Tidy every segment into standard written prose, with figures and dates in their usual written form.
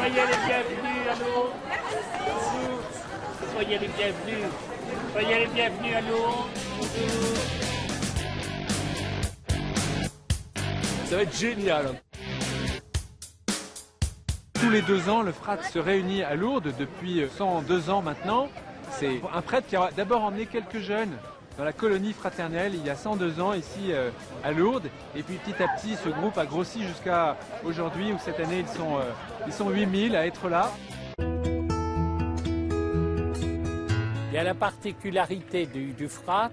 Soyez les bienvenus à Lourdes. Soyez les bienvenus. Soyez les bienvenus à Lourdes. Ça va être génial. Tous les 2 ans, le FRAT se réunit à Lourdes depuis 102 ans maintenant. C'est un prêtre qui a d'abord emmené quelques jeunes dans la colonie fraternelle il y a 102 ans ici à Lourdes. Et puis petit à petit, ce groupe a grossi jusqu'à aujourd'hui où cette année ils sont 8000 à être là. Il y a la particularité du FRAT,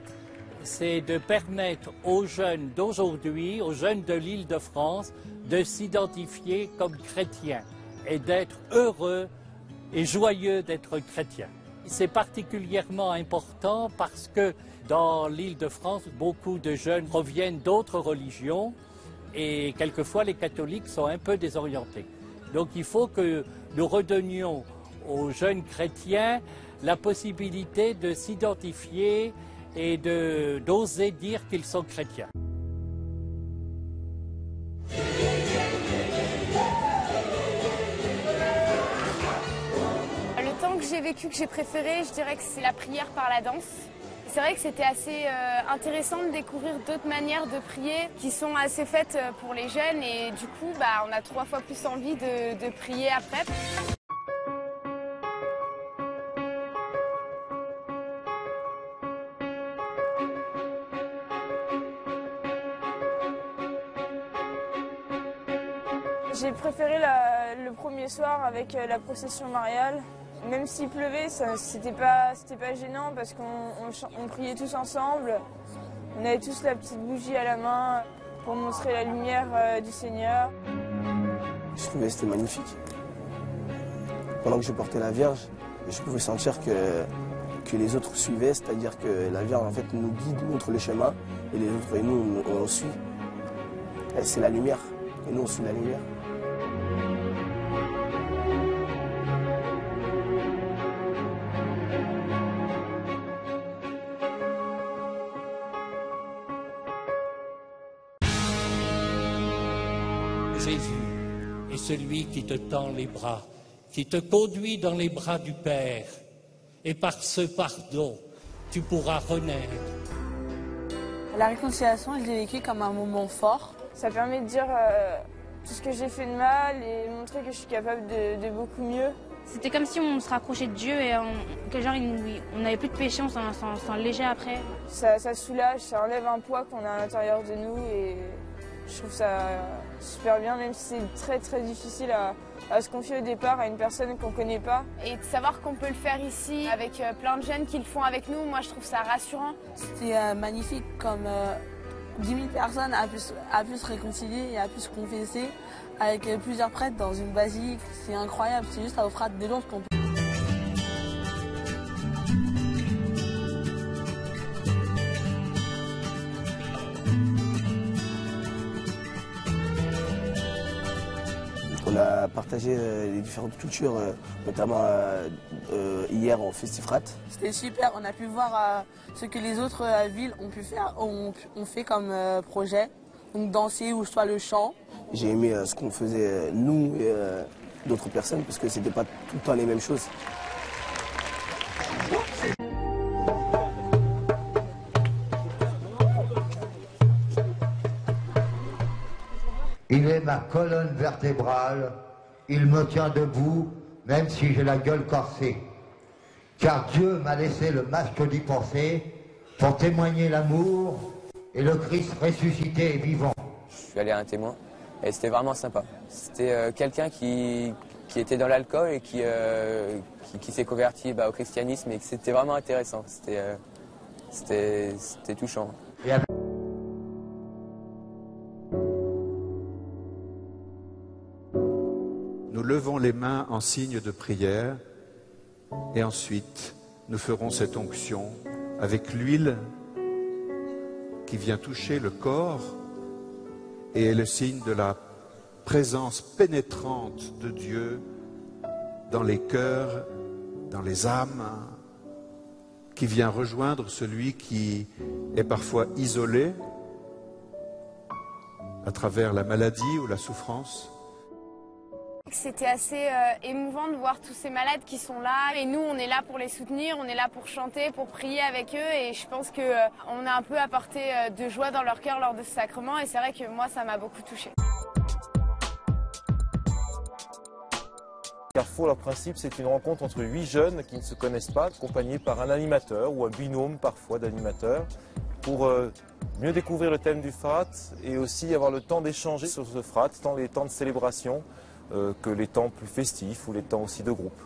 c'est de permettre aux jeunes d'aujourd'hui, aux jeunes de l'Île-de-France, de s'identifier comme chrétiens et d'être heureux et joyeux d'être chrétiens. C'est particulièrement important parce que dans l'Île-de-France, beaucoup de jeunes proviennent d'autres religions et quelquefois les catholiques sont un peu désorientés. Donc il faut que nous redonnions aux jeunes chrétiens la possibilité de s'identifier et d'oser dire qu'ils sont chrétiens. Le temps que j'ai vécu, que j'ai préféré, je dirais que c'est la prière par la danse. C'est vrai que c'était assez intéressant de découvrir d'autres manières de prier qui sont assez faites pour les jeunes et du coup on a 3 fois plus envie de prier après. J'ai préféré le premier soir avec la procession mariale. Même s'il pleuvait, c'était pas gênant parce qu'on priait tous ensemble. On avait tous la petite bougie à la main pour montrer la lumière du Seigneur. Je trouvais que c'était magnifique. Pendant que je portais la Vierge, je pouvais sentir que les autres suivaient, c'est-à-dire que la Vierge en fait nous guide, nous montre le chemin, et les autres et nous on suit. C'est la lumière, et nous on suit la lumière. Jésus est celui qui te tend les bras, qui te conduit dans les bras du Père. Et par ce pardon, tu pourras renaître. La réconciliation, je l'ai vécue comme un moment fort. Ça permet de dire tout ce que j'ai fait de mal et montrer que je suis capable de beaucoup mieux. C'était comme si on se rapprochait de Dieu et on n'avait plus de péché, on s'en légeait après. Ça soulage, ça enlève un poids qu'on a à l'intérieur de nous et je trouve ça super bien, même si c'est très très difficile à se confier au départ à une personne qu'on ne connaît pas. Et de savoir qu'on peut le faire ici avec plein de jeunes qui le font avec nous, moi je trouve ça rassurant. C'était magnifique comme 10 000 personnes a pu se réconcilier et a pu se confesser avec plusieurs prêtres dans une basilique. C'est incroyable, c'est juste à Frat de Lourdes qu'on peut. On a partagé les différentes cultures, notamment hier au Festifrat. C'était super, on a pu voir ce que les autres villes ont pu faire, ont fait comme projet. Donc danser ou soit le chant. J'ai aimé ce qu'on faisait nous et d'autres personnes parce que c'était pas tout le temps les mêmes choses. Il est ma colonne vertébrale, il me tient debout, même si j'ai la gueule corsée. Car Dieu m'a laissé le masque d'y penser pour témoigner l'amour et le Christ ressuscité et vivant. Je suis allé à un témoin et c'était vraiment sympa. C'était quelqu'un qui était dans l'alcool et qui s'est converti au christianisme et c'était vraiment intéressant. C'était touchant. Nous levons les mains en signe de prière et ensuite nous ferons cette onction avec l'huile qui vient toucher le corps et est le signe de la présence pénétrante de Dieu dans les cœurs, dans les âmes, qui vient rejoindre celui qui est parfois isolé à travers la maladie ou la souffrance. que c'était assez émouvant de voir tous ces malades qui sont là. Et nous, on est là pour les soutenir, on est là pour chanter, pour prier avec eux. Et je pense qu'on a un peu apporté de joie dans leur cœur lors de ce sacrement. Et c'est vrai que moi, ça m'a beaucoup touchée. Carrefour, leur principe, c'est une rencontre entre 8 jeunes qui ne se connaissent pas, accompagnés par un animateur ou un binôme parfois d'animateurs, pour mieux découvrir le thème du frat et aussi avoir le temps d'échanger sur ce frat, tant les temps de célébration que les temps plus festifs ou les temps aussi de groupe.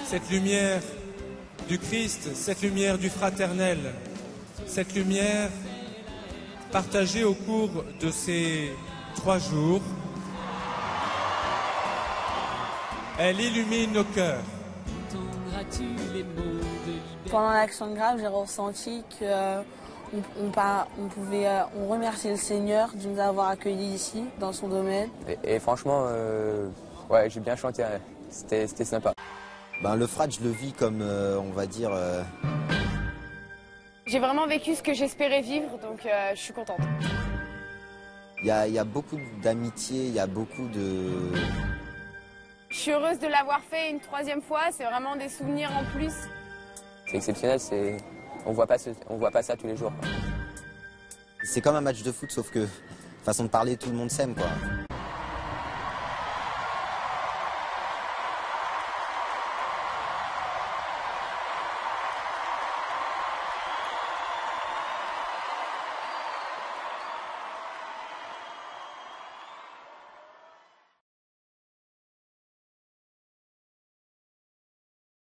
Cette lumière du Christ, cette lumière du fraternel, cette lumière partagée au cours de ces 3 jours, elle illumine nos cœurs. Pendant l'Action de grâce, j'ai ressenti on remerciait le Seigneur de nous avoir accueillis ici, dans son domaine. Et franchement, ouais, j'ai bien chanté, hein. C'était sympa. Ben, le frat, je le vis comme, on va dire... J'ai vraiment vécu ce que j'espérais vivre, donc je suis contente. Il y a beaucoup d'amitié, il y a beaucoup de... Je suis heureuse de l'avoir fait une 3e fois, c'est vraiment des souvenirs en plus. C'est exceptionnel, on voit pas ça tous les jours. C'est comme un match de foot, sauf que, façon de parler, tout le monde s'aime, quoi.